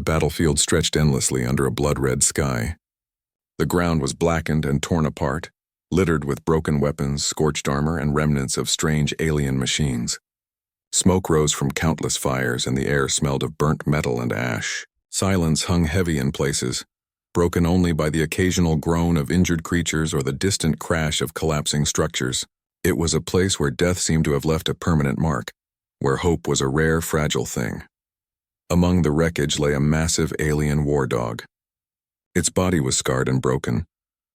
battlefield stretched endlessly under a blood-red sky. The ground was blackened and torn apart, littered with broken weapons, scorched armor, and remnants of strange alien machines. Smoke rose from countless fires, and the air smelled of burnt metal and ash. Silence hung heavy in places, broken only by the occasional groan of injured creatures or the distant crash of collapsing structures. It was a place where death seemed to have left a permanent mark, where hope was a rare, fragile thing. Among the wreckage lay a massive alien war dog. Its body was scarred and broken,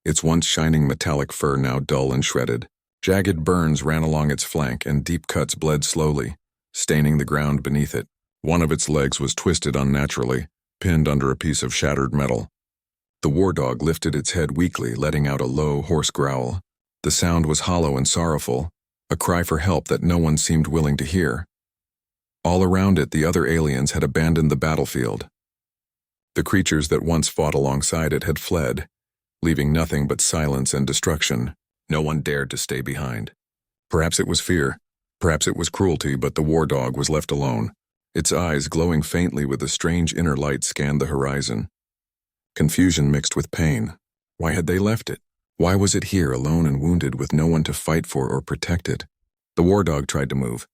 its once shining metallic fur now dull and shredded. Jagged burns ran along its flank, and deep cuts bled slowly, staining the ground beneath it. One of its legs was twisted unnaturally, pinned under a piece of shattered metal. The war dog lifted its head weakly, letting out a low, hoarse growl. The sound was hollow and sorrowful, a cry for help that no one seemed willing to hear. All around it, the other aliens had abandoned the battlefield. The creatures that once fought alongside it had fled, leaving nothing but silence and destruction. No one dared to stay behind. Perhaps it was fear, perhaps it was cruelty, but the war dog was left alone. Its eyes, glowing faintly with a strange inner light, scanned the horizon. Confusion mixed with pain. Why had they left it? Why was it here, alone and wounded, with no one to fight for or protect it? The war dog tried to move.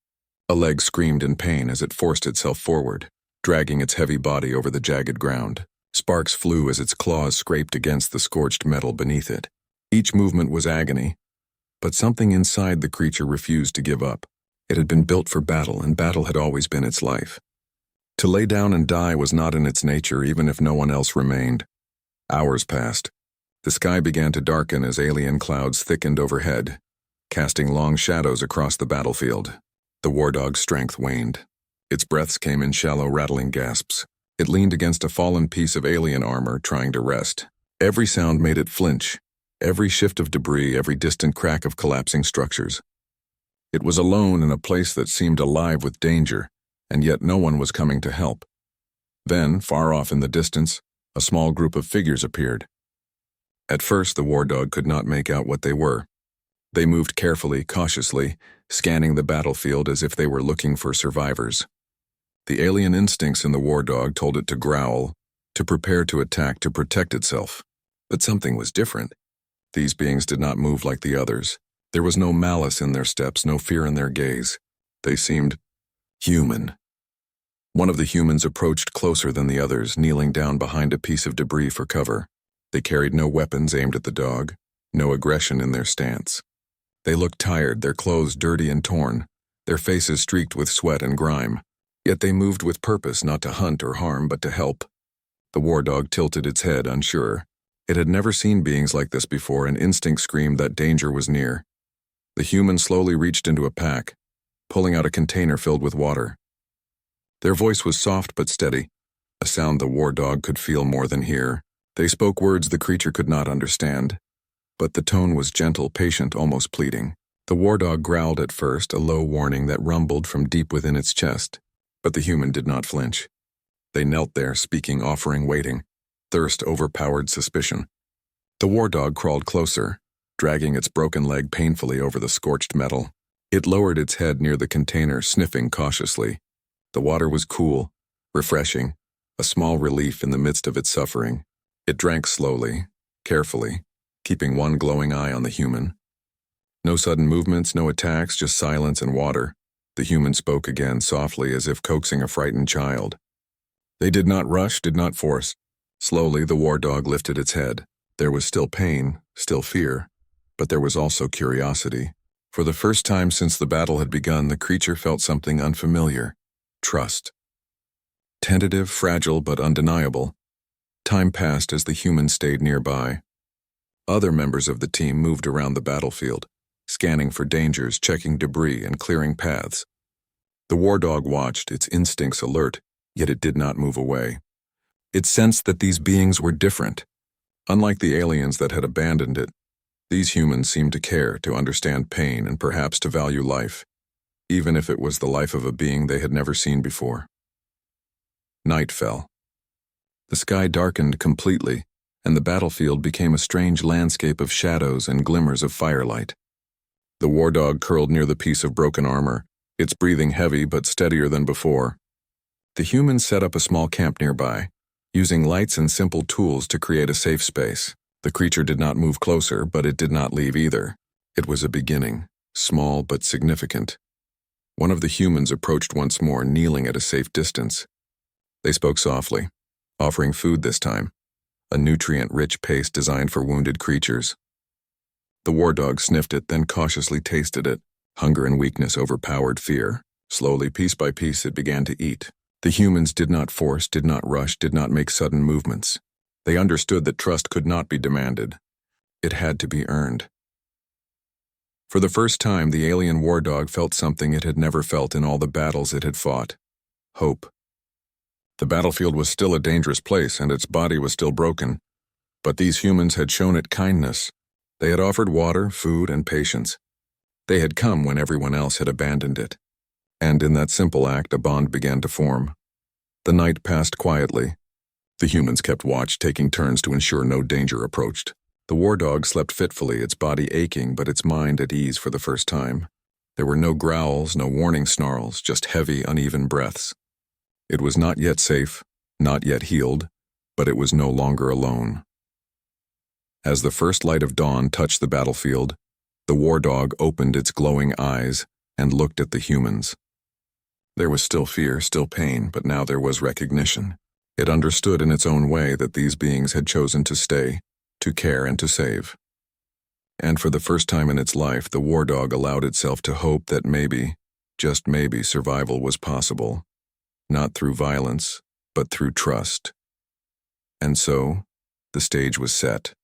A leg screamed in pain as it forced itself forward, dragging its heavy body over the jagged ground. Sparks flew as its claws scraped against the scorched metal beneath it. Each movement was agony, but something inside the creature refused to give up. It had been built for battle, and battle had always been its life. To lay down and die was not in its nature, even if no one else remained. Hours passed. The sky began to darken as alien clouds thickened overhead, casting long shadows across the battlefield. The war dog's strength waned. Its breaths came in shallow, rattling gasps. It leaned against a fallen piece of alien armor, trying to rest. Every sound made it flinch. Every shift of debris, every distant crack of collapsing structures. It was alone in a place that seemed alive with danger, and yet no one was coming to help. Then, far off in the distance, a small group of figures appeared. At first, the war dog could not make out what they were. They moved carefully, cautiously, scanning the battlefield as if they were looking for survivors. The alien instincts in the war dog told it to growl, to prepare to attack, to protect itself. But something was different. These beings did not move like the others. There was no malice in their steps, no fear in their gaze. They seemed human. One of the humans approached closer than the others, kneeling down behind a piece of debris for cover. They carried no weapons aimed at the dog, no aggression in their stance. They looked tired, their clothes dirty and torn, their faces streaked with sweat and grime. Yet they moved with purpose, not to hunt or harm, but to help. The war dog tilted its head, unsure. It had never seen beings like this before, and instinct screamed that danger was near. The human slowly reached into a pack, pulling out a container filled with water. Their voice was soft but steady, a sound the war dog could feel more than hear. They spoke words the creature could not understand, but the tone was gentle, patient, almost pleading. The war dog growled at first, a low warning that rumbled from deep within its chest, but the human did not flinch. They knelt there, speaking, offering, waiting. Thirst overpowered suspicion. The war dog crawled closer, dragging its broken leg painfully over the scorched metal. It lowered its head near the container, sniffing cautiously. The water was cool, refreshing, a small relief in the midst of its suffering. It drank slowly, carefully, keeping one glowing eye on the human. No sudden movements, no attacks, just silence and water. The human spoke again, softly, as if coaxing a frightened child. They did not rush, did not force. Slowly, the war dog lifted its head. There was still pain, still fear, but there was also curiosity. For the first time since the battle had begun, the creature felt something unfamiliar. Trust. Tentative, fragile, but undeniable. Time passed as the human stayed nearby. Other members of the team moved around the battlefield, scanning for dangers, checking debris, and clearing paths. The war dog watched, its instincts alert, yet it did not move away. It sensed that these beings were different. Unlike the aliens that had abandoned it, these humans seemed to care, to understand pain, and perhaps to value life, even if it was the life of a being they had never seen before. Night fell. The sky darkened completely, and the battlefield became a strange landscape of shadows and glimmers of firelight. The war dog curled near the piece of broken armor, its breathing heavy but steadier than before. The humans set up a small camp nearby, using lights and simple tools to create a safe space. The creature did not move closer, but it did not leave either. It was a beginning, small but significant. One of the humans approached once more, kneeling at a safe distance. They spoke softly, offering food this time, a nutrient-rich paste designed for wounded creatures. The war dog sniffed it, then cautiously tasted it. Hunger and weakness overpowered fear. Slowly, piece by piece, it began to eat. The humans did not force, did not rush, did not make sudden movements. They understood that trust could not be demanded. It had to be earned. For the first time, the alien war dog felt something it had never felt in all the battles it had fought: hope. The battlefield was still a dangerous place, and its body was still broken. But these humans had shown it kindness. They had offered water, food, and patience. They had come when everyone else had abandoned it. And in that simple act, a bond began to form. The night passed quietly. The humans kept watch, taking turns to ensure no danger approached. The war dog slept fitfully, its body aching, but its mind at ease for the first time. There were no growls, no warning snarls, just heavy, uneven breaths. It was not yet safe, not yet healed, but it was no longer alone. As the first light of dawn touched the battlefield, the war dog opened its glowing eyes and looked at the humans. There was still fear, still pain, but now there was recognition. It understood in its own way that these beings had chosen to stay, to care, and to save. And for the first time in its life, the war dog allowed itself to hope that maybe, just maybe, survival was possible. Not through violence, but through trust. And so, the stage was set.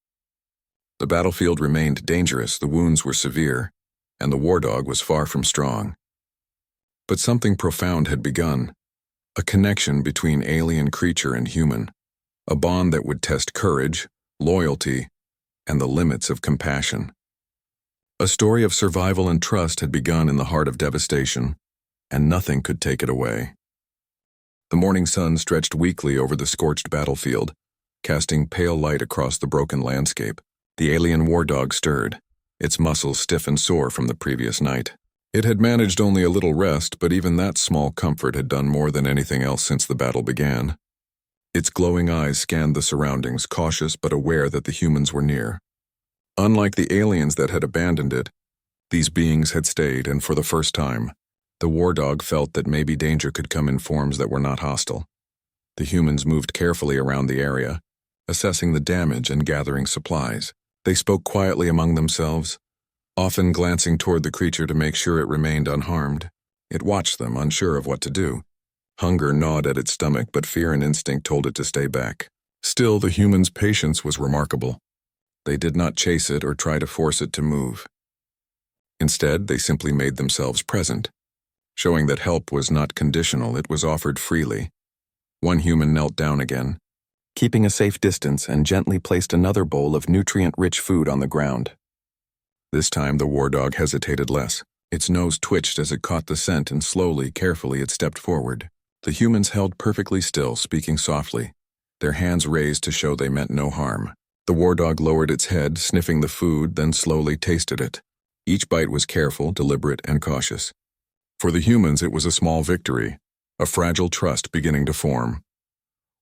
The battlefield remained dangerous, the wounds were severe, and the war dog was far from strong. But something profound had begun, a connection between alien creature and human, a bond that would test courage, loyalty, and the limits of compassion. A story of survival and trust had begun in the heart of devastation, and nothing could take it away. The morning sun stretched weakly over the scorched battlefield, casting pale light across the broken landscape. The alien war dog stirred, its muscles stiff and sore from the previous night. It had managed only a little rest, but even that small comfort had done more than anything else since the battle began. Its glowing eyes scanned the surroundings, cautious but aware that the humans were near. Unlike the aliens that had abandoned it, these beings had stayed, and for the first time, the war dog felt that maybe danger could come in forms that were not hostile. The humans moved carefully around the area, assessing the damage and gathering supplies. They spoke quietly among themselves, often glancing toward the creature to make sure it remained unharmed. It watched them, unsure of what to do. Hunger gnawed at its stomach, but fear and instinct told it to stay back. Still, the human's patience was remarkable. They did not chase it or try to force it to move. Instead, they simply made themselves present, showing that help was not conditional, it was offered freely. One human knelt down again, keeping a safe distance, and gently placed another bowl of nutrient-rich food on the ground. This time the war dog hesitated less. Its nose twitched as it caught the scent, and slowly, carefully it stepped forward. The humans held perfectly still, speaking softly, their hands raised to show they meant no harm. The war dog lowered its head, sniffing the food, then slowly tasted it. Each bite was careful, deliberate, and cautious. For the humans, it was a small victory, a fragile trust beginning to form.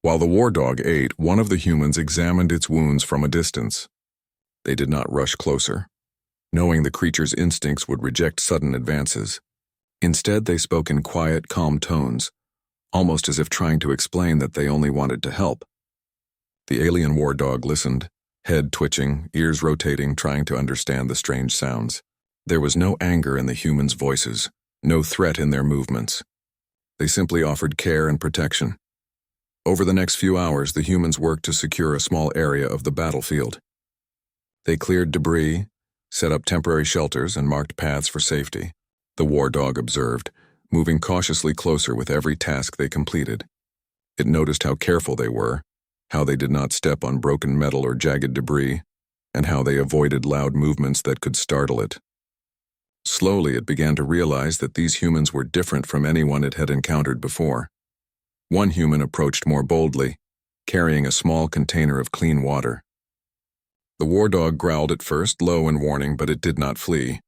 While the war dog ate, one of the humans examined its wounds from a distance. They did not rush closer, knowing the creature's instincts would reject sudden advances. Instead, they spoke in quiet, calm tones, almost as if trying to explain that they only wanted to help. The alien war dog listened, head twitching, ears rotating, trying to understand the strange sounds. There was no anger in the humans' voices, no threat in their movements. They simply offered care and protection. Over the next few hours, the humans worked to secure a small area of the battlefield. They cleared debris, set up temporary shelters, and marked paths for safety. The war dog observed, moving cautiously closer with every task they completed. It noticed how careful they were, how they did not step on broken metal or jagged debris, and how they avoided loud movements that could startle it. Slowly, it began to realize that these humans were different from anyone it had encountered before. One human approached more boldly, carrying a small container of clean water. The war dog growled at first, low in warning, but it did not flee.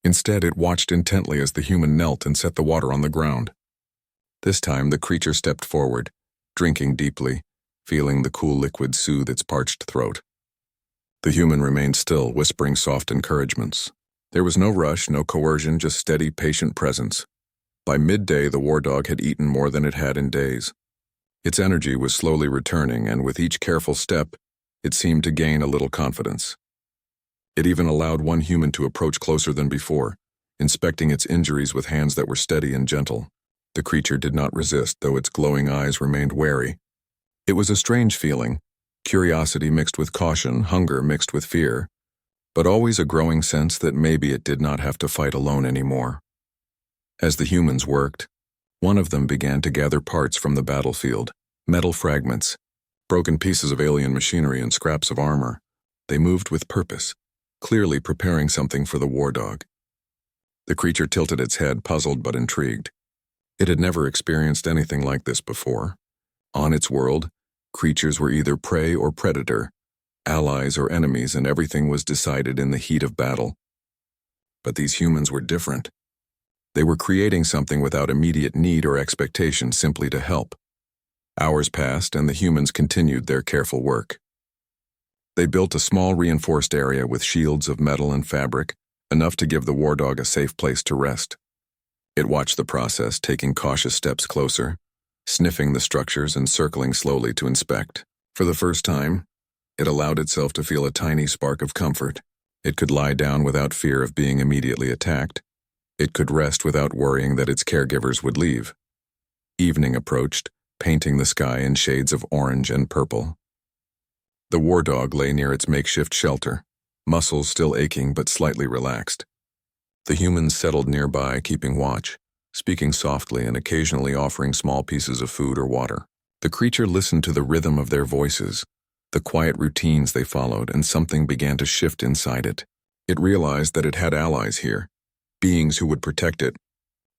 Instead, it watched intently as the human knelt and set the water on the ground. This time, the creature stepped forward, drinking deeply, feeling the cool liquid soothe its parched throat. The human remained still, whispering soft encouragements. There was no rush, no coercion, just steady, patient presence. By midday, the war dog had eaten more than it had in days. Its energy was slowly returning, and with each careful step, it seemed to gain a little confidence. It even allowed one human to approach closer than before, inspecting its injuries with hands that were steady and gentle. The creature did not resist, though its glowing eyes remained wary. It was a strange feeling, curiosity mixed with caution, hunger mixed with fear, but always a growing sense that maybe it did not have to fight alone anymore. As the humans worked, one of them began to gather parts from the battlefield, metal fragments, broken pieces of alien machinery and scraps of armor. They moved with purpose, clearly preparing something for the war dog. The creature tilted its head, puzzled but intrigued. It had never experienced anything like this before. On its world, creatures were either prey or predator, allies or enemies, and everything was decided in the heat of battle. But these humans were different. They were creating something without immediate need or expectation, simply to help. Hours passed, and the humans continued their careful work. They built a small reinforced area with shields of metal and fabric, enough to give the war dog a safe place to rest. It watched the process, taking cautious steps closer, sniffing the structures and circling slowly to inspect. For the first time, it allowed itself to feel a tiny spark of comfort. It could lie down without fear of being immediately attacked. It could rest without worrying that its caregivers would leave. Evening approached, painting the sky in shades of orange and purple. The war dog lay near its makeshift shelter, muscles still aching but slightly relaxed. The humans settled nearby, keeping watch, speaking softly and occasionally offering small pieces of food or water. The creature listened to the rhythm of their voices, the quiet routines they followed, and something began to shift inside it. It realized that it had allies here, beings who would protect it,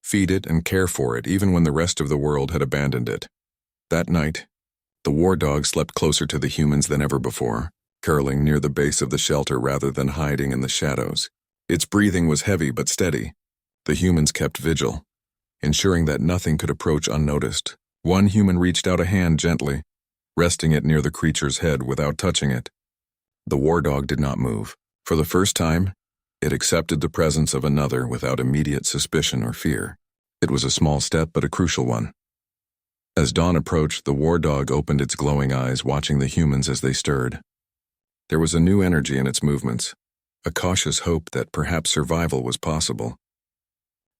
feed it, and care for it even when the rest of the world had abandoned it. That night, the war dog slept closer to the humans than ever before, curling near the base of the shelter rather than hiding in the shadows. Its breathing was heavy but steady. The humans kept vigil, ensuring that nothing could approach unnoticed. One human reached out a hand gently, resting it near the creature's head without touching it. The war dog did not move. For the first time, it accepted the presence of another without immediate suspicion or fear. It was a small step, but a crucial one. As dawn approached, the war dog opened its glowing eyes, watching the humans as they stirred. There was a new energy in its movements, a cautious hope that perhaps survival was possible.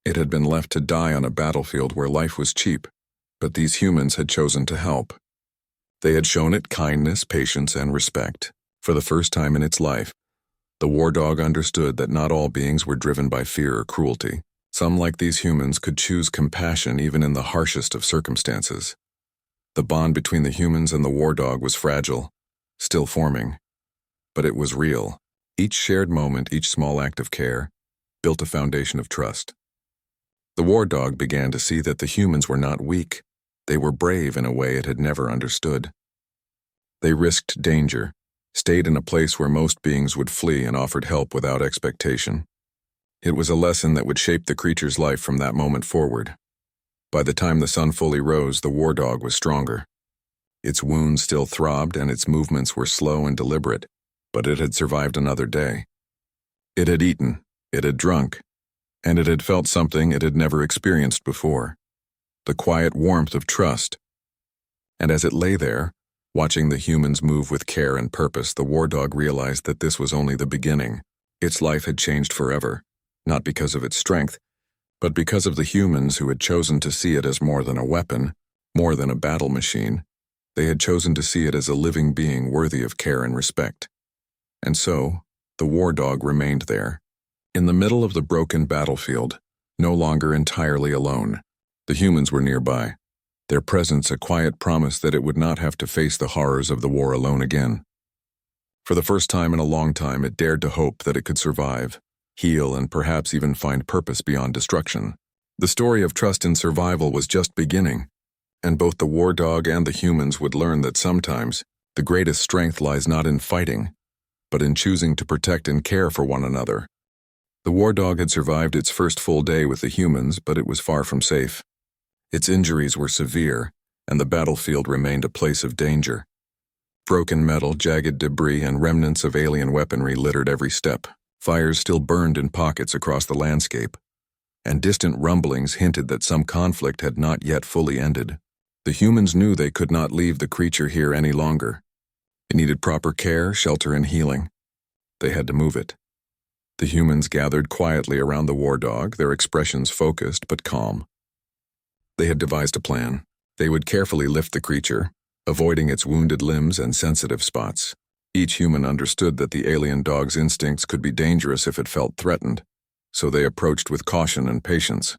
It had been left to die on a battlefield where life was cheap, but these humans had chosen to help. They had shown it kindness, patience, and respect. For the first time in its life, the war dog understood that not all beings were driven by fear or cruelty. Some, like these humans, could choose compassion even in the harshest of circumstances. The bond between the humans and the war dog was fragile, still forming, but it was real. Each shared moment, each small act of care, built a foundation of trust. The war dog began to see that the humans were not weak. They were brave in a way it had never understood. They risked danger, stayed in a place where most beings would flee, and offered help without expectation. It was a lesson that would shape the creature's life from that moment forward. By the time the sun fully rose, the war dog was stronger. Its wounds still throbbed and its movements were slow and deliberate, but it had survived another day. It had eaten, it had drunk, and it had felt something it had never experienced before, the quiet warmth of trust. And as it lay there, watching the humans move with care and purpose, the war dog realized that this was only the beginning. Its life had changed forever, not because of its strength, but because of the humans who had chosen to see it as more than a weapon, more than a battle machine. They had chosen to see it as a living being worthy of care and respect. And so, the war dog remained there, in the middle of the broken battlefield, no longer entirely alone. The humans were nearby, their presence a quiet promise that it would not have to face the horrors of the war alone again. For the first time in a long time, it dared to hope that it could survive, heal, and perhaps even find purpose beyond destruction. The story of trust and survival was just beginning, and both the war dog and the humans would learn that sometimes the greatest strength lies not in fighting, but in choosing to protect and care for one another. The war dog had survived its first full day with the humans, but it was far from safe. Its injuries were severe, and the battlefield remained a place of danger. Broken metal, jagged debris, and remnants of alien weaponry littered every step. Fires still burned in pockets across the landscape, and distant rumblings hinted that some conflict had not yet fully ended. The humans knew they could not leave the creature here any longer. It needed proper care, shelter, and healing. They had to move it. The humans gathered quietly around the war dog, their expressions focused but calm. They had devised a plan. They would carefully lift the creature, avoiding its wounded limbs and sensitive spots. Each human understood that the alien dog's instincts could be dangerous if it felt threatened, so they approached with caution and patience.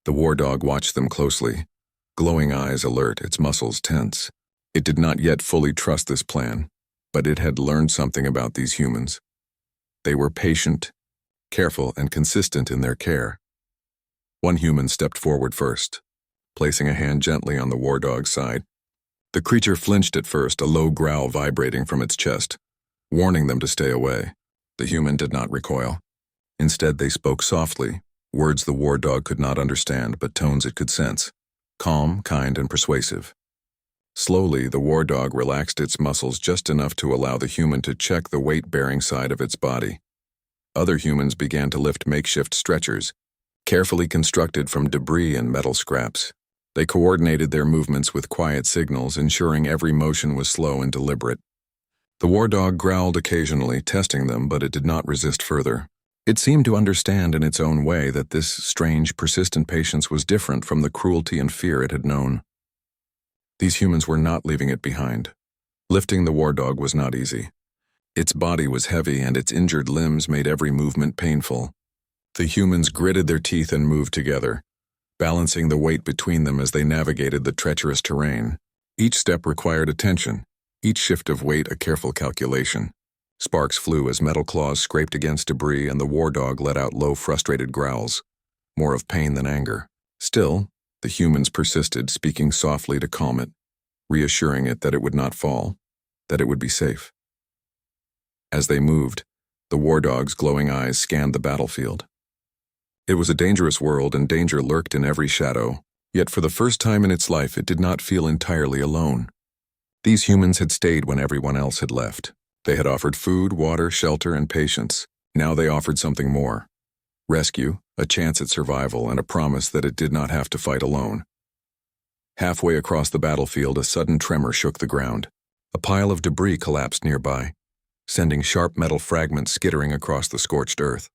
The war dog watched them closely, glowing eyes alert, its muscles tense. It did not yet fully trust this plan, but it had learned something about these humans. They were patient, careful, and consistent in their care. One human stepped forward first, placing a hand gently on the war dog's side. The creature flinched at first, a low growl vibrating from its chest, warning them to stay away. The human did not recoil. Instead, they spoke softly, words the war dog could not understand, but tones it could sense, calm, kind, and persuasive. Slowly, the war dog relaxed its muscles just enough to allow the human to check the weight-bearing side of its body. Other humans began to lift makeshift stretchers, carefully constructed from debris and metal scraps. They coordinated their movements with quiet signals, ensuring every motion was slow and deliberate. The war dog growled occasionally, testing them, but it did not resist further. It seemed to understand in its own way that this strange, persistent patience was different from the cruelty and fear it had known. These humans were not leaving it behind. Lifting the war dog was not easy. Its body was heavy, and its injured limbs made every movement painful. The humans gritted their teeth and moved together, balancing the weight between them as they navigated the treacherous terrain. Each step required attention, each shift of weight a careful calculation. Sparks flew as metal claws scraped against debris, and the war dog let out low, frustrated growls, more of pain than anger. Still, the humans persisted, speaking softly to calm it, reassuring it that it would not fall, that it would be safe. As they moved, the war dog's glowing eyes scanned the battlefield. It was a dangerous world, and danger lurked in every shadow, yet for the first time in its life it did not feel entirely alone. These humans had stayed when everyone else had left. They had offered food, water, shelter, and patience. Now they offered something more: rescue, a chance at survival, and a promise that it did not have to fight alone. Halfway across the battlefield, a sudden tremor shook the ground. A pile of debris collapsed nearby, sending sharp metal fragments skittering across the scorched earth.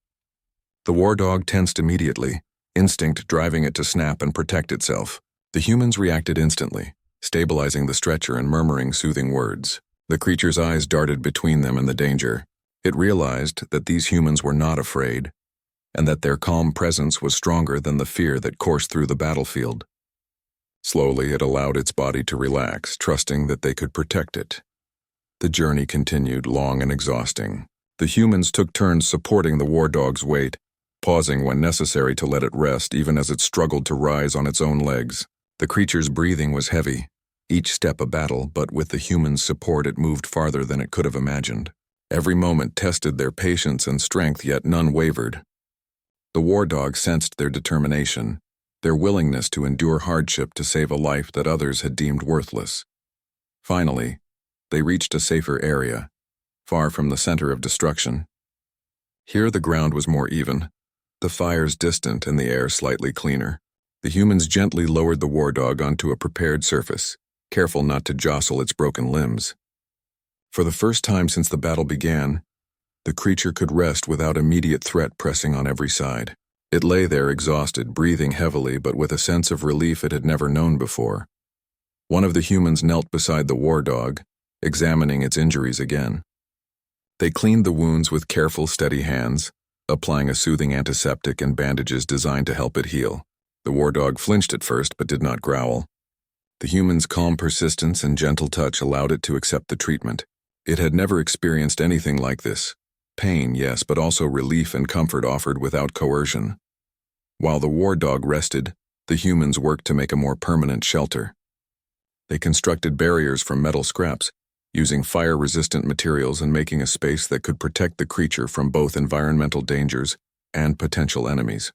The war dog tensed immediately, instinct driving it to snap and protect itself. The humans reacted instantly, stabilizing the stretcher and murmuring soothing words. The creature's eyes darted between them and the danger. It realized that these humans were not afraid, and that their calm presence was stronger than the fear that coursed through the battlefield. Slowly, it allowed its body to relax, trusting that they could protect it. The journey continued, long and exhausting. The humans took turns supporting the war dog's weight, pausing when necessary to let it rest, even as it struggled to rise on its own legs. The creature's breathing was heavy, each step a battle, but with the humans' support it moved farther than it could have imagined. Every moment tested their patience and strength, yet none wavered. The war dog sensed their determination, their willingness to endure hardship to save a life that others had deemed worthless. Finally, they reached a safer area, far from the center of destruction. Here the ground was more even, the fires distant and the air slightly cleaner. The humans gently lowered the war dog onto a prepared surface, careful not to jostle its broken limbs. For the first time since the battle began, the creature could rest without immediate threat pressing on every side. It lay there exhausted, breathing heavily, but with a sense of relief it had never known before. One of the humans knelt beside the war dog, examining its injuries again. They cleaned the wounds with careful, steady hands, applying a soothing antiseptic and bandages designed to help it heal. The war dog flinched at first but did not growl. The human's calm persistence and gentle touch allowed it to accept the treatment. It had never experienced anything like this. Pain, yes, but also relief and comfort offered without coercion. While the war dog rested, the humans worked to make a more permanent shelter. They constructed barriers from metal scraps, using fire-resistant materials and making a space that could protect the creature from both environmental dangers and potential enemies.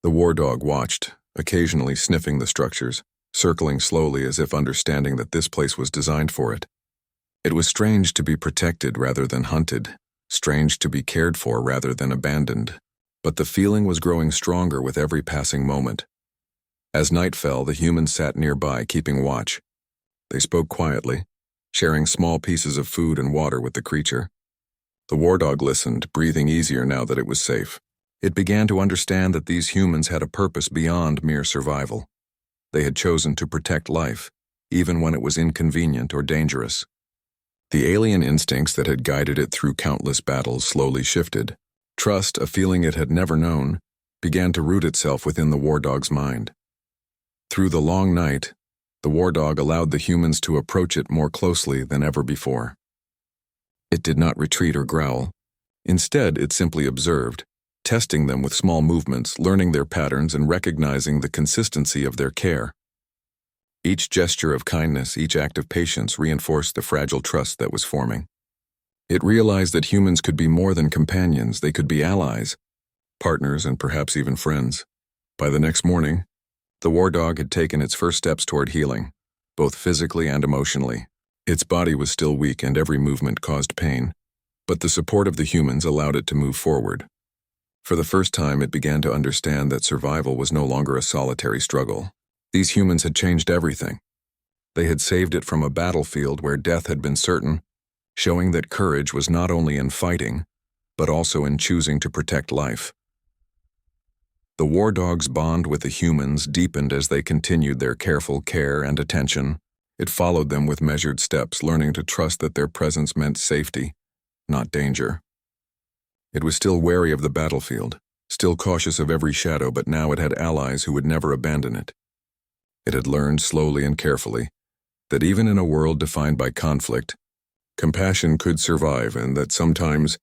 The war dog watched, occasionally sniffing the structures, circling slowly as if understanding that this place was designed for it. It was strange to be protected rather than hunted, strange to be cared for rather than abandoned. But the feeling was growing stronger with every passing moment. As night fell, the humans sat nearby, keeping watch. They spoke quietly, sharing small pieces of food and water with the creature. The war dog listened, breathing easier now that it was safe. It began to understand that these humans had a purpose beyond mere survival. They had chosen to protect life, even when it was inconvenient or dangerous. The alien instincts that had guided it through countless battles slowly shifted. Trust, a feeling it had never known, began to root itself within the war dog's mind. Through the long night, the war dog allowed the humans to approach it more closely than ever before. It did not retreat or growl. Instead, it simply observed, testing them with small movements, learning their patterns, and recognizing the consistency of their care. Each gesture of kindness, each act of patience reinforced the fragile trust that was forming. It realized that humans could be more than companions, they could be allies, partners, and perhaps even friends. By the next morning, the war dog had taken its first steps toward healing, both physically and emotionally. Its body was still weak and every movement caused pain, but the support of the humans allowed it to move forward. For the first time, it began to understand that survival was no longer a solitary struggle. These humans had changed everything. They had saved it from a battlefield where death had been certain, showing that courage was not only in fighting, but also in choosing to protect life. The war dog's bond with the humans deepened as they continued their careful care and attention. It followed them with measured steps, learning to trust that their presence meant safety, not danger. It was still wary of the battlefield, still cautious of every shadow, but now it had allies who would never abandon it. It had learned slowly and carefully that even in a world defined by conflict, compassion could survive, and that sometimes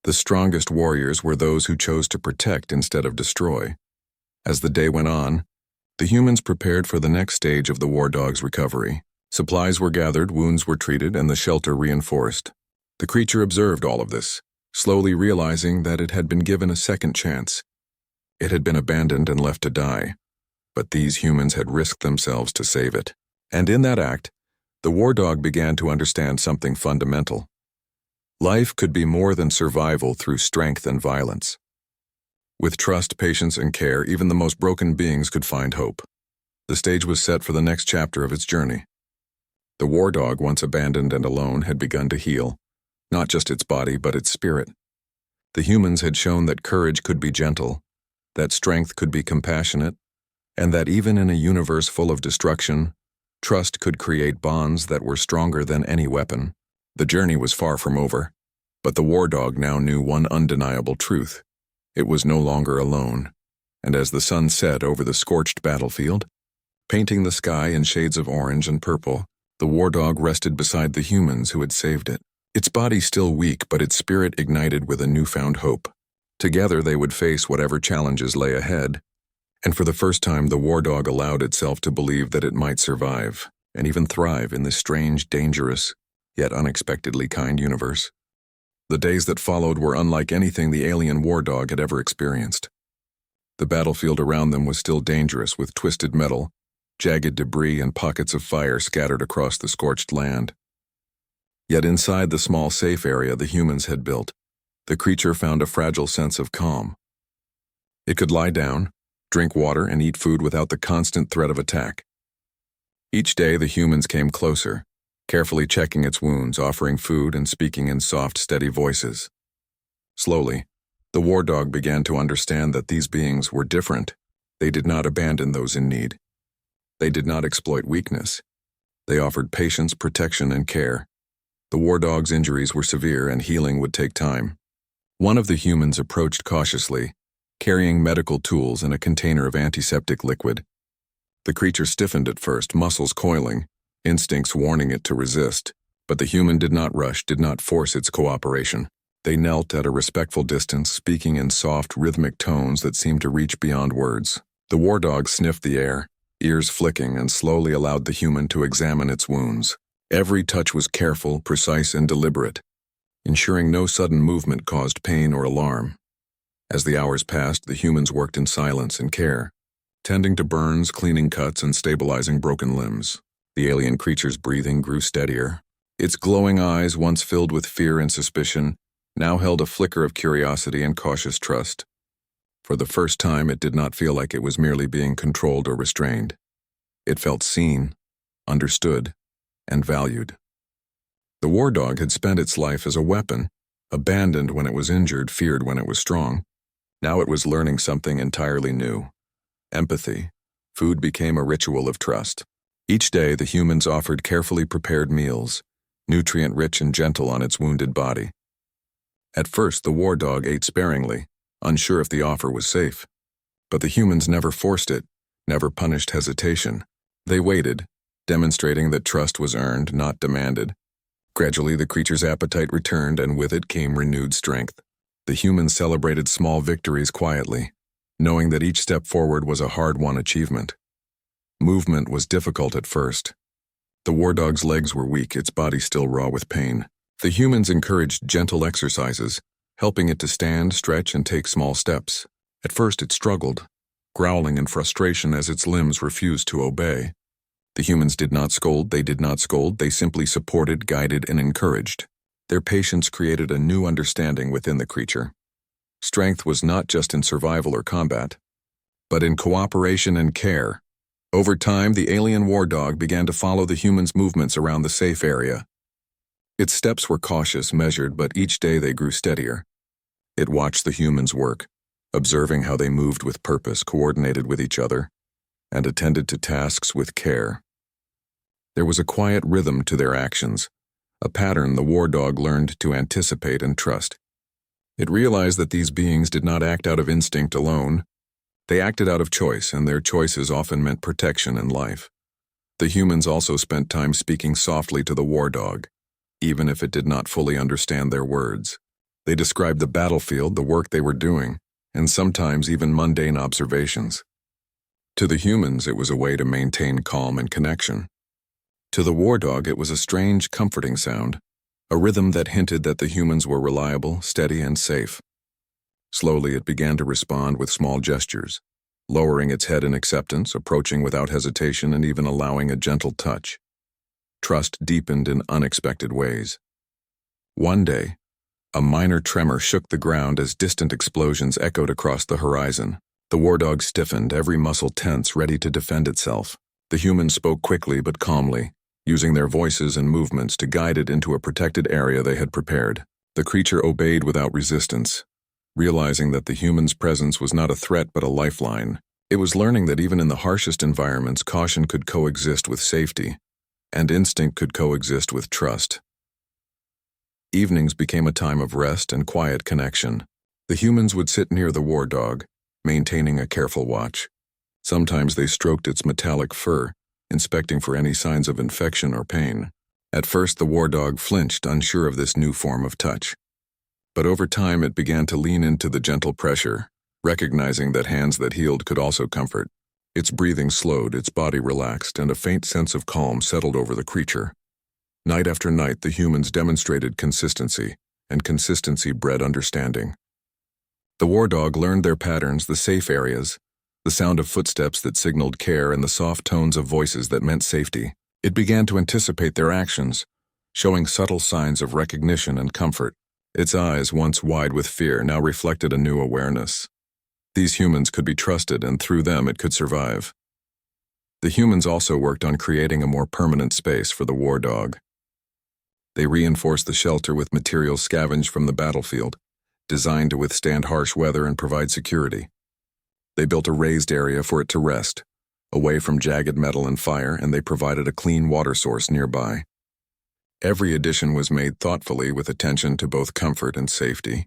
the strongest warriors were those who chose to protect instead of destroy. As the day went on, the humans prepared for the next stage of the war dog's recovery. Supplies were gathered, wounds were treated, and the shelter reinforced. The creature observed all of this, slowly realizing that it had been given a second chance. It had been abandoned and left to die, but these humans had risked themselves to save it. And in that act, the war dog began to understand something fundamental. Life could be more than survival through strength and violence. With trust, patience, and care, even the most broken beings could find hope. The stage was set for the next chapter of its journey. The war dog, once abandoned and alone, had begun to heal, not just its body, but its spirit. The humans had shown that courage could be gentle, that strength could be compassionate, and that even in a universe full of destruction, trust could create bonds that were stronger than any weapon. The journey was far from over, but the war dog now knew one undeniable truth. It was no longer alone, and as the sun set over the scorched battlefield, painting the sky in shades of orange and purple, the war dog rested beside the humans who had saved it. Its body still weak, but its spirit ignited with a newfound hope. Together they would face whatever challenges lay ahead, and for the first time the war dog allowed itself to believe that it might survive, and even thrive in this strange, dangerous, yet unexpectedly kind universe. The days that followed were unlike anything the alien war dog had ever experienced. The battlefield around them was still dangerous, with twisted metal, jagged debris, and pockets of fire scattered across the scorched land. Yet inside the small safe area the humans had built, the creature found a fragile sense of calm. It could lie down, drink water, and eat food without the constant threat of attack. Each day the humans came closer, carefully checking its wounds, offering food, and speaking in soft, steady voices. Slowly, the war dog began to understand that these beings were different. They did not abandon those in need. They did not exploit weakness. They offered patience, protection, and care. The war dog's injuries were severe, and healing would take time. One of the humans approached cautiously, carrying medical tools and a container of antiseptic liquid. The creature stiffened at first, muscles coiling, instincts warning it to resist, but the human did not rush, did not force its cooperation. They knelt at a respectful distance, speaking in soft, rhythmic tones that seemed to reach beyond words. The war dog sniffed the air, ears flicking, and slowly allowed the human to examine its wounds. Every touch was careful, precise, and deliberate, ensuring no sudden movement caused pain or alarm. As the hours passed, the humans worked in silence and care, tending to burns, cleaning cuts, and stabilizing broken limbs. The alien creature's breathing grew steadier, Its glowing eyes, once filled with fear and suspicion, now held a flicker of curiosity and cautious trust. For the first time, it did not feel like it was merely being controlled or restrained. It felt seen, understood, and valued. The war dog had spent its life as a weapon, abandoned when it was injured, feared when it was strong. Now it was learning something entirely new. Empathy. Food became a ritual of trust. Each day, the humans offered carefully prepared meals, nutrient-rich and gentle on its wounded body. At first, the war dog ate sparingly, unsure if the offer was safe. But the humans never forced it, never punished hesitation. They waited, demonstrating that trust was earned, not demanded. Gradually, the creature's appetite returned, and with it came renewed strength. The humans celebrated small victories quietly, knowing that each step forward was a hard-won achievement. Movement was difficult at first. The war dog's legs were weak, its body still raw with pain. The humans encouraged gentle exercises, helping it to stand, stretch, and take small steps. At first it struggled, growling in frustration as its limbs refused to obey. The humans did not scold, they simply supported, guided, and encouraged. Their patience created a new understanding within the creature. Strength was not just in survival or combat, but in cooperation and care. Over time, the alien war dog began to follow the humans' movements around the safe area. Its steps were cautious, measured, but each day they grew steadier. It watched the humans work, observing how they moved with purpose, coordinated with each other, and attended to tasks with care. There was a quiet rhythm to their actions, a pattern the war dog learned to anticipate and trust. It realized that these beings did not act out of instinct alone. They acted out of choice, and their choices often meant protection and life. The humans also spent time speaking softly to the war dog, even if it did not fully understand their words. They described the battlefield, the work they were doing, and sometimes even mundane observations. To the humans, it was a way to maintain calm and connection. To the war dog, it was a strange, comforting sound, a rhythm that hinted that the humans were reliable, steady, and safe. Slowly, it began to respond with small gestures, lowering its head in acceptance, approaching without hesitation, and even allowing a gentle touch. Trust deepened in unexpected ways. One day, a minor tremor shook the ground as distant explosions echoed across the horizon. The war dog stiffened, every muscle tense, ready to defend itself. The humans spoke quickly but calmly, using their voices and movements to guide it into a protected area they had prepared. The creature obeyed without resistance, realizing that the human's presence was not a threat but a lifeline. It was learning that even in the harshest environments, caution could coexist with safety, and instinct could coexist with trust. Evenings became a time of rest and quiet connection. The humans would sit near the war dog, maintaining a careful watch. Sometimes they stroked its metallic fur, inspecting for any signs of infection or pain. At first, the war dog flinched, unsure of this new form of touch. But over time, it began to lean into the gentle pressure, recognizing that hands that healed could also comfort. Its breathing slowed, its body relaxed, and a faint sense of calm settled over the creature. Night after night, the humans demonstrated consistency, and consistency bred understanding. The war dog learned their patterns, the safe areas, the sound of footsteps that signaled care, and the soft tones of voices that meant safety. It began to anticipate their actions, showing subtle signs of recognition and comfort. Its eyes, once wide with fear, now reflected a new awareness. These humans could be trusted, and through them it could survive. The humans also worked on creating a more permanent space for the war dog. They reinforced the shelter with materials scavenged from the battlefield, designed to withstand harsh weather and provide security. They built a raised area for it to rest, away from jagged metal and fire, and they provided a clean water source nearby. Every addition was made thoughtfully with attention to both comfort and safety.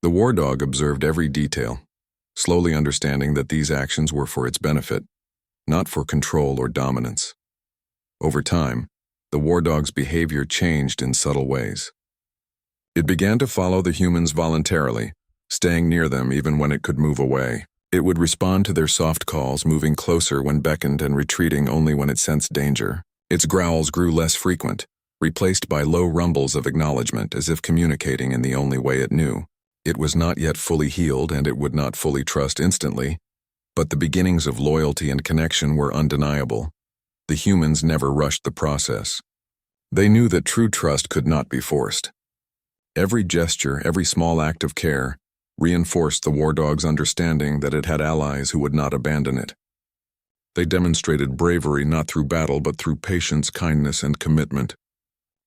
The war dog observed every detail, slowly understanding that these actions were for its benefit, not for control or dominance. Over time, the war dog's behavior changed in subtle ways. It began to follow the humans voluntarily, staying near them even when it could move away. It would respond to their soft calls, moving closer when beckoned and retreating only when it sensed danger. Its growls grew less frequent, replaced by low rumbles of acknowledgement, as if communicating in the only way it knew. It was not yet fully healed, and it would not fully trust instantly, but the beginnings of loyalty and connection were undeniable. The humans never rushed the process. They knew that true trust could not be forced. Every gesture, every small act of care, reinforced the war dog's understanding that it had allies who would not abandon it. They demonstrated bravery not through battle but through patience, kindness, and commitment.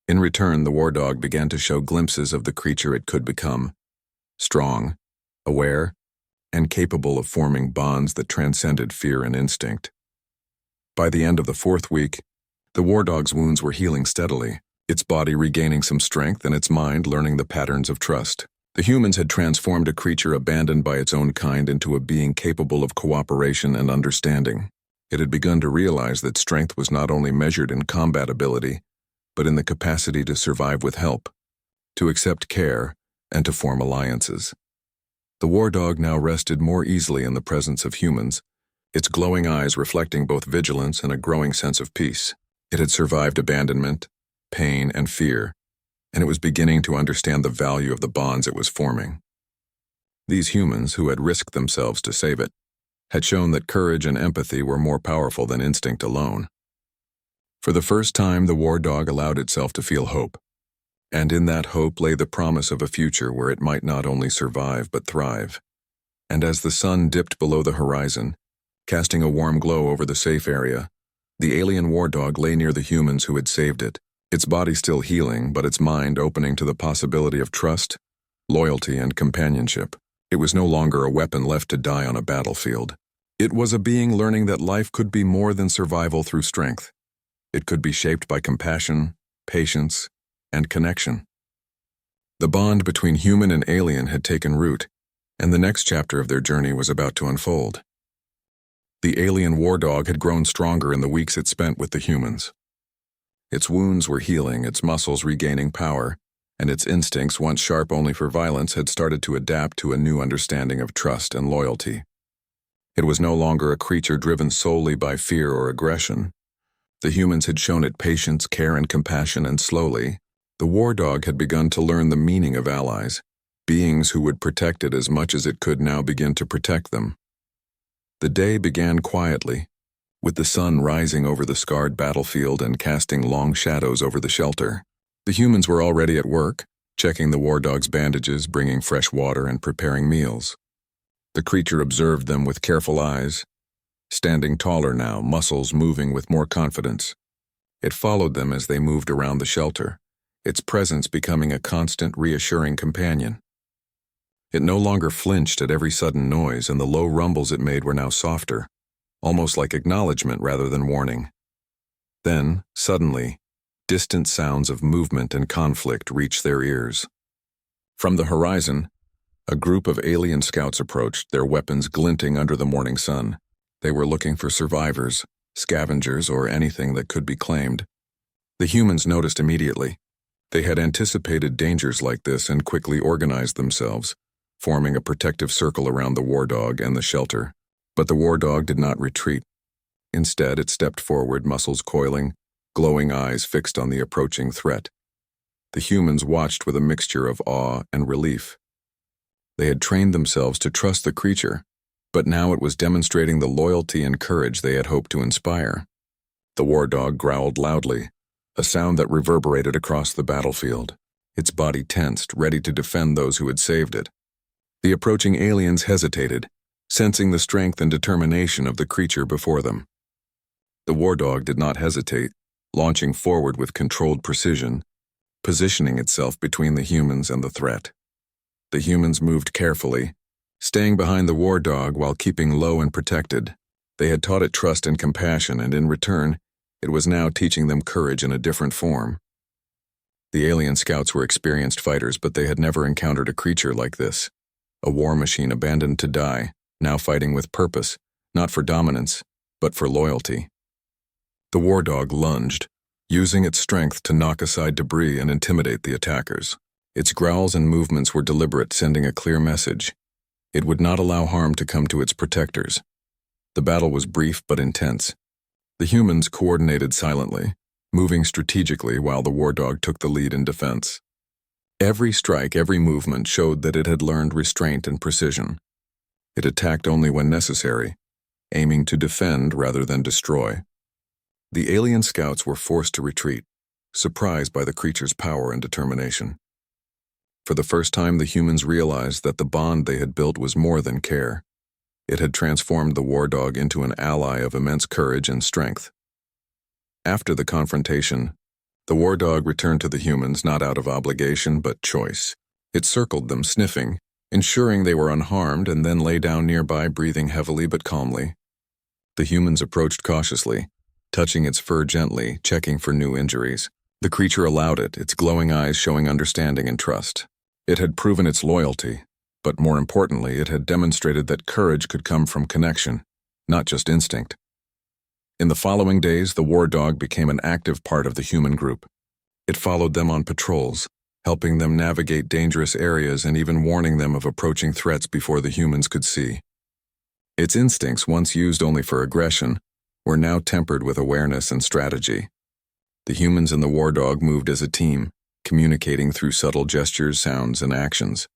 In return, the war dog began to show glimpses of the creature it could become: strong, aware, and capable of forming bonds that transcended fear and instinct. By the end of the 4th week, the war dog's wounds were healing steadily, its body regaining some strength and its mind learning the patterns of trust. The humans had transformed a creature abandoned by its own kind into a being capable of cooperation and understanding. It had begun to realize that strength was not only measured in combat ability, but in the capacity to survive with help, to accept care, and to form alliances. The war dog now rested more easily in the presence of humans, its glowing eyes reflecting both vigilance and a growing sense of peace. It had survived abandonment, pain, and fear, and it was beginning to understand the value of the bonds it was forming. These humans, who had risked themselves to save it, had shown that courage and empathy were more powerful than instinct alone. For the first time, the war dog allowed itself to feel hope, and in that hope lay the promise of a future where it might not only survive but thrive. And as the sun dipped below the horizon, casting a warm glow over the safe area, the alien war dog lay near the humans who had saved it, its body still healing, but its mind opening to the possibility of trust, loyalty, and companionship. It was no longer a weapon left to die on a battlefield. It was a being learning that life could be more than survival through strength. It could be shaped by compassion, patience, and connection. The bond between human and alien had taken root, and the next chapter of their journey was about to unfold. The alien war dog had grown stronger in the weeks it spent with the humans. Its wounds were healing, its muscles regaining power, and its instincts, once sharp only for violence, had started to adapt to a new understanding of trust and loyalty. It was no longer a creature driven solely by fear or aggression. The humans had shown it patience, care, and compassion, and slowly, the war dog had begun to learn the meaning of allies, beings who would protect it as much as it could now begin to protect them. The day began quietly, with the sun rising over the scarred battlefield and casting long shadows over the shelter. The humans were already at work, checking the war dog's bandages, bringing fresh water, and preparing meals. The creature observed them with careful eyes, standing taller now, muscles moving with more confidence. It followed them as they moved around the shelter, its presence becoming a constant, reassuring companion. It no longer flinched at every sudden noise, and the low rumbles it made were now softer, almost like acknowledgement rather than warning. Then, suddenly, distant sounds of movement and conflict reached their ears. From the horizon, a group of alien scouts approached, their weapons glinting under the morning sun. They were looking for survivors, scavengers, or anything that could be claimed. The humans noticed immediately. They had anticipated dangers like this and quickly organized themselves, forming a protective circle around the war dog and the shelter. But the war dog did not retreat. Instead, it stepped forward, muscles coiling, glowing eyes fixed on the approaching threat. The humans watched with a mixture of awe and relief. They had trained themselves to trust the creature, but now it was demonstrating the loyalty and courage they had hoped to inspire. The war dog growled loudly, a sound that reverberated across the battlefield. Its body tensed, ready to defend those who had saved it. The approaching aliens hesitated, sensing the strength and determination of the creature before them. The war dog did not hesitate, launching forward with controlled precision, positioning itself between the humans and the threat. The humans moved carefully, staying behind the war dog while keeping low and protected. They had taught it trust and compassion, and in return, it was now teaching them courage in a different form. The alien scouts were experienced fighters, but they had never encountered a creature like this. A war machine abandoned to die, now fighting with purpose, not for dominance, but for loyalty. The war dog lunged, using its strength to knock aside debris and intimidate the attackers. Its growls and movements were deliberate, sending a clear message. It would not allow harm to come to its protectors. The battle was brief but intense. The humans coordinated silently, moving strategically while the war dog took the lead in defense. Every strike, every movement showed that it had learned restraint and precision. It attacked only when necessary, aiming to defend rather than destroy. The alien scouts were forced to retreat, surprised by the creature's power and determination. For the first time, the humans realized that the bond they had built was more than care. It had transformed the war dog into an ally of immense courage and strength. After the confrontation, the war dog returned to the humans not out of obligation but choice. It circled them, sniffing, ensuring they were unharmed, and then lay down nearby, breathing heavily but calmly. The humans approached cautiously, touching its fur gently, checking for new injuries. The creature allowed it, its glowing eyes showing understanding and trust. It had proven its loyalty, but more importantly, it had demonstrated that courage could come from connection, not just instinct. In the following days, the war dog became an active part of the human group. It followed them on patrols, helping them navigate dangerous areas and even warning them of approaching threats before the humans could see. Its instincts, once used only for aggression, were now tempered with awareness and strategy. The humans and the war dog moved as a team, communicating through subtle gestures, sounds, and actions.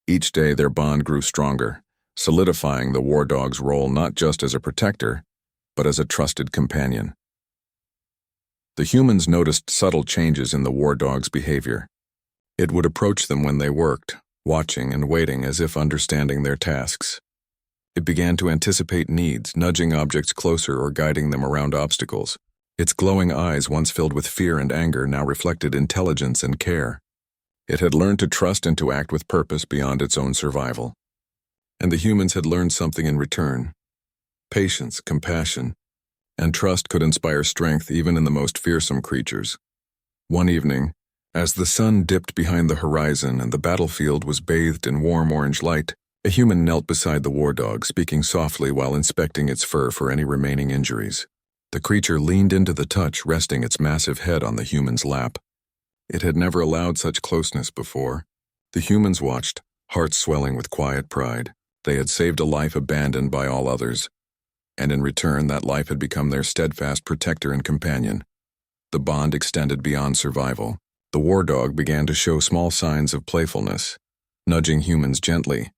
Each day their bond grew stronger, solidifying the war dog's role not just as a protector, but as a trusted companion. The humans noticed subtle changes in the war dog's behavior. It would approach them when they worked, watching and waiting as if understanding their tasks. It began to anticipate needs, nudging objects closer or guiding them around obstacles. Its glowing eyes, once filled with fear and anger, now reflected intelligence and care. It had learned to trust and to act with purpose beyond its own survival. And the humans had learned something in return. Patience, compassion, and trust could inspire strength even in the most fearsome creatures. One evening, as the sun dipped behind the horizon and the battlefield was bathed in warm orange light, a human knelt beside the war dog, speaking softly while inspecting its fur for any remaining injuries. The creature leaned into the touch, resting its massive head on the human's lap. It had never allowed such closeness before. The humans watched, hearts swelling with quiet pride. They had saved a life abandoned by all others, and in return that life had become their steadfast protector and companion. The bond extended beyond survival. The war dog began to show small signs of playfulness, nudging humans gently,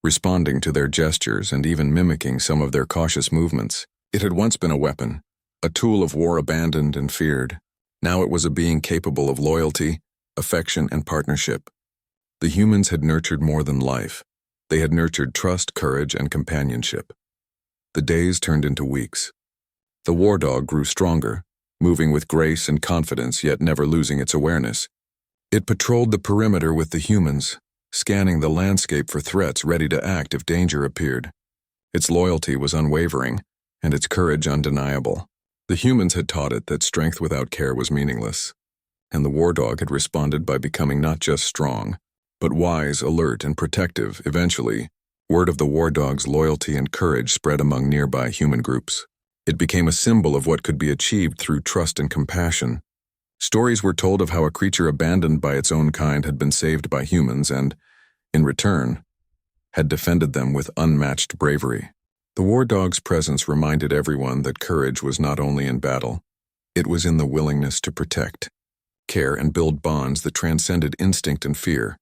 responding to their gestures and even mimicking some of their cautious movements. It had once been a weapon, a tool of war abandoned and feared. Now it was a being capable of loyalty, affection, and partnership. The humans had nurtured more than life. They had nurtured trust, courage, and companionship. The days turned into weeks. The war dog grew stronger, moving with grace and confidence, yet never losing its awareness. It patrolled the perimeter with the humans, scanning the landscape for threats, ready to act if danger appeared. Its loyalty was unwavering, and its courage undeniable. The humans had taught it that strength without care was meaningless, and the war dog had responded by becoming not just strong, but wise, alert, and protective. Eventually, word of the war dog's loyalty and courage spread among nearby human groups. It became a symbol of what could be achieved through trust and compassion. Stories were told of how a creature abandoned by its own kind had been saved by humans and, in return, had defended them with unmatched bravery. The war dog's presence reminded everyone that courage was not only in battle, it was in the willingness to protect, care, and build bonds that transcended instinct and fear.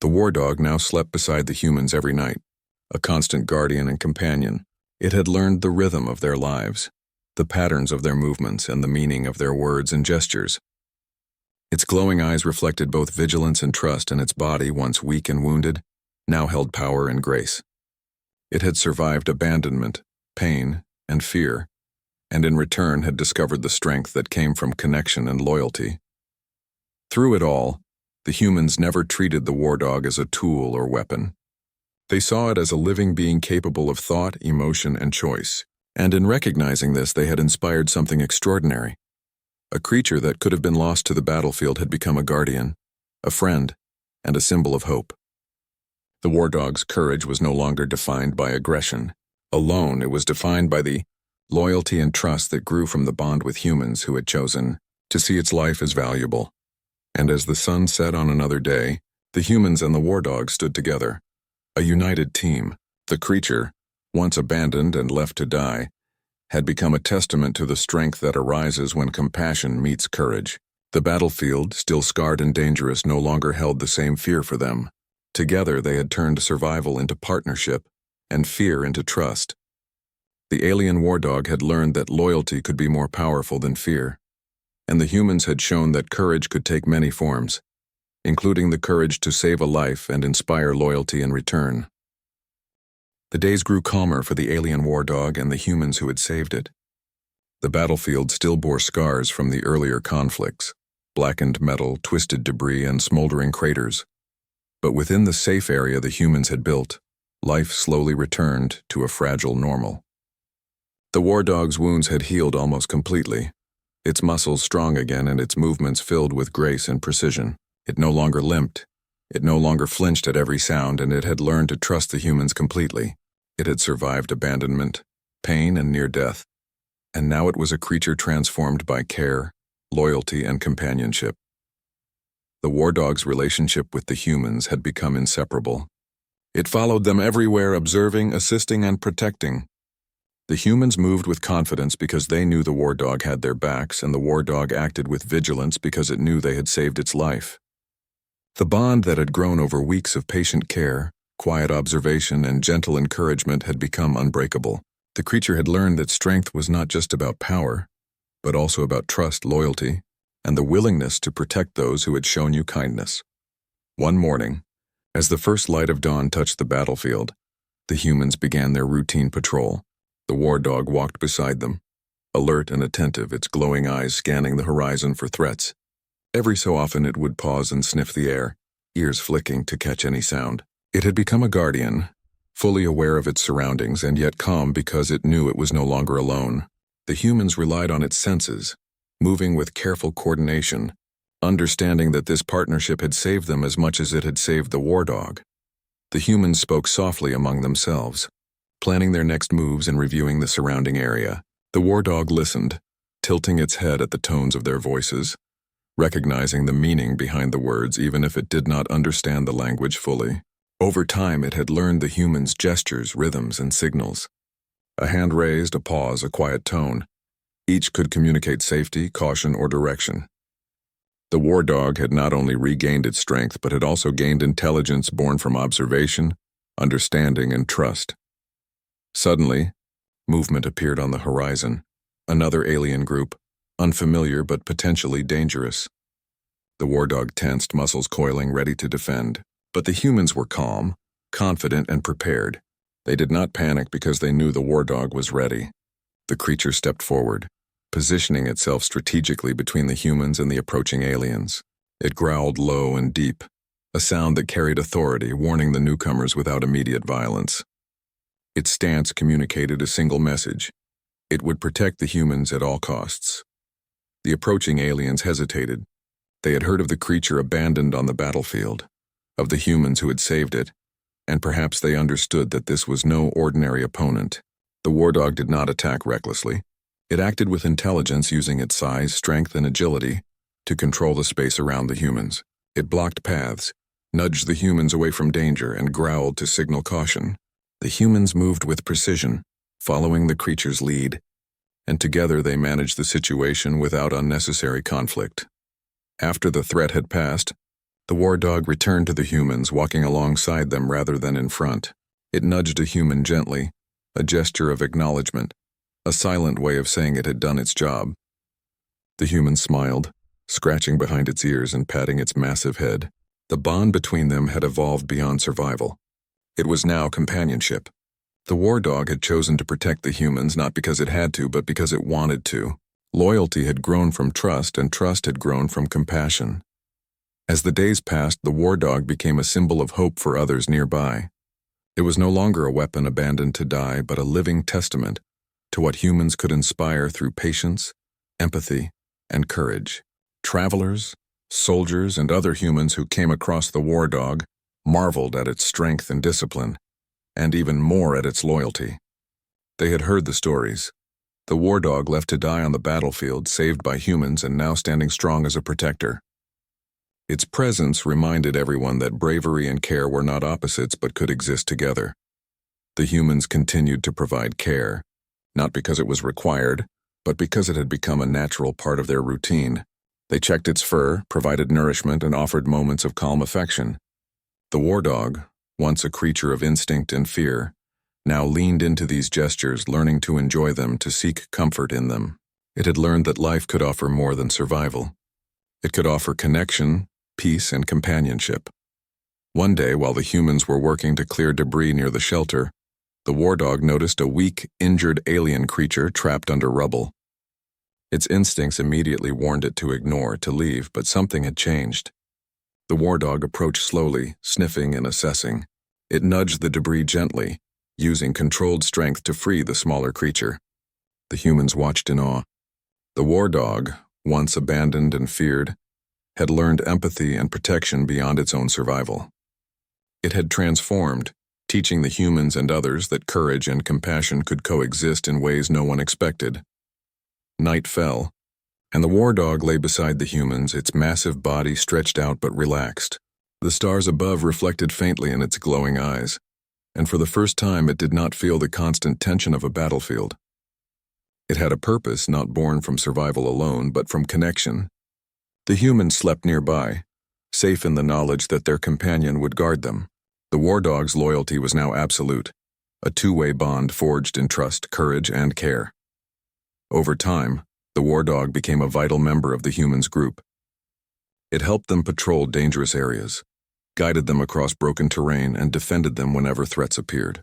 The war dog now slept beside the humans every night, a constant guardian and companion. It had learned the rhythm of their lives, the patterns of their movements, and the meaning of their words and gestures. Its glowing eyes reflected both vigilance and trust, and its body, once weak and wounded, now held power and grace. It had survived abandonment, pain, and fear, and in return had discovered the strength that came from connection and loyalty. Through it all, the humans never treated the war dog as a tool or weapon. They saw it as a living being capable of thought, emotion, and choice, and in recognizing this, they had inspired something extraordinary. A creature that could have been lost to the battlefield had become a guardian, a friend, and a symbol of hope. The war dog's courage was no longer defined by aggression alone. It was defined by the loyalty and trust that grew from the bond with humans who had chosen to see its life as valuable. And as the sun set on another day, the humans and the war dog stood together, a united team. The creature, once abandoned and left to die, had become a testament to the strength that arises when compassion meets courage. The battlefield, still scarred and dangerous, no longer held the same fear for them. Together they had turned survival into partnership and fear into trust. The alien war dog had learned that loyalty could be more powerful than fear, and the humans had shown that courage could take many forms, including the courage to save a life and inspire loyalty in return. The days grew calmer for the alien war dog and the humans who had saved it. The battlefield still bore scars from the earlier conflicts, blackened metal, twisted debris, and smoldering craters. But within the safe area the humans had built, life slowly returned to a fragile normal. The war dog's wounds had healed almost completely, its muscles strong again and its movements filled with grace and precision. It no longer limped. It no longer flinched at every sound, and it had learned to trust the humans completely. It had survived abandonment, pain, and near death. And now it was a creature transformed by care, loyalty, and companionship. The war dog's relationship with the humans had become inseparable. It followed them everywhere, observing, assisting, and protecting. The humans moved with confidence because they knew the war dog had their backs, and the war dog acted with vigilance because it knew they had saved its life. The bond that had grown over weeks of patient care, quiet observation, and gentle encouragement had become unbreakable. The creature had learned that strength was not just about power, but also about trust, loyalty, and the willingness to protect those who had shown you kindness. One morning, as the first light of dawn touched the battlefield, the humans began their routine patrol. The war dog walked beside them, alert and attentive, its glowing eyes scanning the horizon for threats. Every so often it would pause and sniff the air, ears flicking to catch any sound. It had become a guardian, fully aware of its surroundings and yet calm because it knew it was no longer alone. The humans relied on its senses, moving with careful coordination, understanding that this partnership had saved them as much as it had saved the war dog. The humans spoke softly among themselves, planning their next moves and reviewing the surrounding area. The war dog listened, tilting its head at the tones of their voices, recognizing the meaning behind the words even if it did not understand the language fully. Over time it had learned the humans' gestures, rhythms, and signals. A hand raised, a pause, a quiet tone. Each could communicate safety, caution, or direction. The war dog had not only regained its strength but had also gained intelligence born from observation, understanding, and trust. Suddenly, movement appeared on the horizon. Another alien group, unfamiliar but potentially dangerous. The war dog tensed, muscles coiling, ready to defend. But the humans were calm, confident, and prepared. They did not panic because they knew the war dog was ready. The creature stepped forward, positioning itself strategically between the humans and the approaching aliens. It growled low and deep, a sound that carried authority, warning the newcomers without immediate violence. Its stance communicated a single message. It would protect the humans at all costs. The approaching aliens hesitated. They had heard of the creature abandoned on the battlefield, of the humans who had saved it, and perhaps they understood that this was no ordinary opponent. The war dog did not attack recklessly. It acted with intelligence, using its size, strength, and agility to control the space around the humans. It blocked paths, nudged the humans away from danger, and growled to signal caution. The humans moved with precision, following the creature's lead, and together they managed the situation without unnecessary conflict. After the threat had passed, the war dog returned to the humans, walking alongside them rather than in front. It nudged a human gently, a gesture of acknowledgement, a silent way of saying it had done its job. The human smiled, scratching behind its ears and patting its massive head. The bond between them had evolved beyond survival. It was now companionship. The war dog had chosen to protect the humans not because it had to, but because it wanted to. Loyalty had grown from trust, and trust had grown from compassion. As the days passed, the war dog became a symbol of hope for others nearby. It was no longer a weapon abandoned to die, but a living testament to what humans could inspire through patience, empathy, and courage. Travelers, soldiers, and other humans who came across the war dog marveled at its strength and discipline, and even more at its loyalty. They had heard the stories. The war dog left to die on the battlefield, saved by humans and now standing strong as a protector. Its presence reminded everyone that bravery and care were not opposites but could exist together. The humans continued to provide care, not because it was required, but because it had become a natural part of their routine. They checked its fur, provided nourishment, and offered moments of calm affection. The war dog, once a creature of instinct and fear, now leaned into these gestures, learning to enjoy them, to seek comfort in them. It had learned that life could offer more than survival. It could offer connection, peace, and companionship. One day, while the humans were working to clear debris near the shelter, the war dog noticed a weak, injured alien creature trapped under rubble. Its instincts immediately warned it to ignore, to leave, but something had changed. The war dog approached slowly, sniffing and assessing. It nudged the debris gently, using controlled strength to free the smaller creature. The humans watched in awe. The war dog, once abandoned and feared, had learned empathy and protection beyond its own survival. It had transformed, teaching the humans and others that courage and compassion could coexist in ways no one expected. Night fell, and the war dog lay beside the humans, its massive body stretched out but relaxed. The stars above reflected faintly in its glowing eyes, and for the first time it did not feel the constant tension of a battlefield. It had a purpose not born from survival alone, but from connection. The humans slept nearby, safe in the knowledge that their companion would guard them. The war dog's loyalty was now absolute, a two-way bond forged in trust, courage, and care. Over time, the war dog became a vital member of the humans' group. It helped them patrol dangerous areas, guided them across broken terrain, and defended them whenever threats appeared.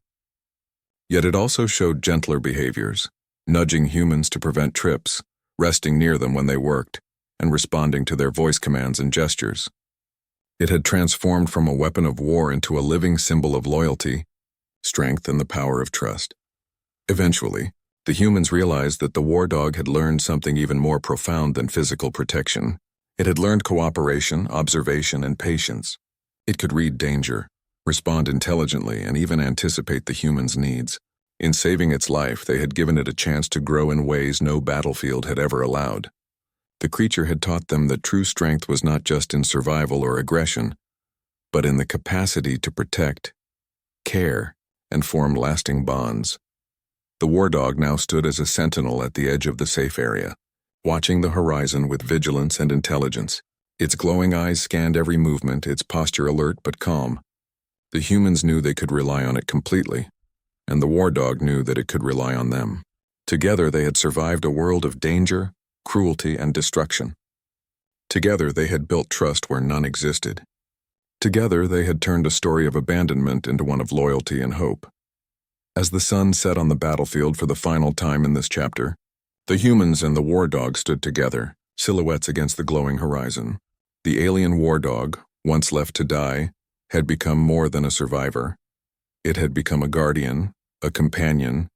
Yet it also showed gentler behaviors, nudging humans to prevent trips, resting near them when they worked, and responding to their voice commands and gestures. It had transformed from a weapon of war into a living symbol of loyalty, strength, and the power of trust. Eventually, the humans realized that the war dog had learned something even more profound than physical protection. It had learned cooperation, observation, and patience. It could read danger, respond intelligently, and even anticipate the humans' needs. In saving its life, they had given it a chance to grow in ways no battlefield had ever allowed. The creature had taught them that true strength was not just in survival or aggression, but in the capacity to protect, care, and form lasting bonds. The war dog now stood as a sentinel at the edge of the safe area, watching the horizon with vigilance and intelligence. Its glowing eyes scanned every movement, its posture alert but calm. The humans knew they could rely on it completely, and the war dog knew that it could rely on them. Together they had survived a world of danger, cruelty, and destruction. Together they had built trust where none existed. Together they had turned a story of abandonment into one of loyalty and hope. As the sun set on the battlefield for the final time in this chapter, the humans and the war dog stood together, silhouettes against the glowing horizon. The alien war dog, once left to die, had become more than a survivor. It had become a guardian, a companion,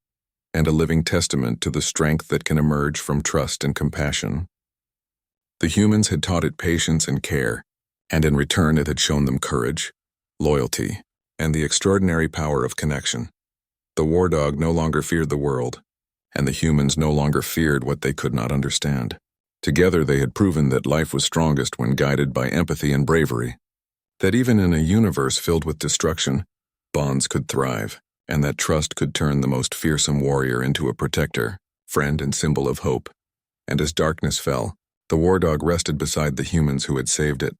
and a living testament to the strength that can emerge from trust and compassion. The humans had taught it patience and care, and in return it had shown them courage, loyalty, and the extraordinary power of connection. The war dog no longer feared the world, and the humans no longer feared what they could not understand. Together they had proven that life was strongest when guided by empathy and bravery, that even in a universe filled with destruction, bonds could thrive, and that trust could turn the most fearsome warrior into a protector, friend, and symbol of hope. And as darkness fell, the war dog rested beside the humans who had saved it,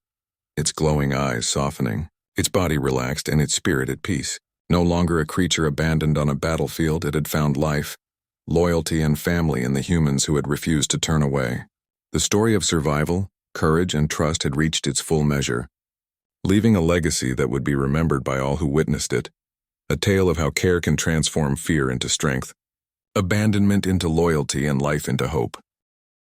its glowing eyes softening, its body relaxed, and its spirit at peace. No longer a creature abandoned on a battlefield, it had found life, loyalty, and family in the humans who had refused to turn away. The story of survival, courage, and trust had reached its full measure, leaving a legacy that would be remembered by all who witnessed it, a tale of how care can transform fear into strength, abandonment into loyalty, and life into hope.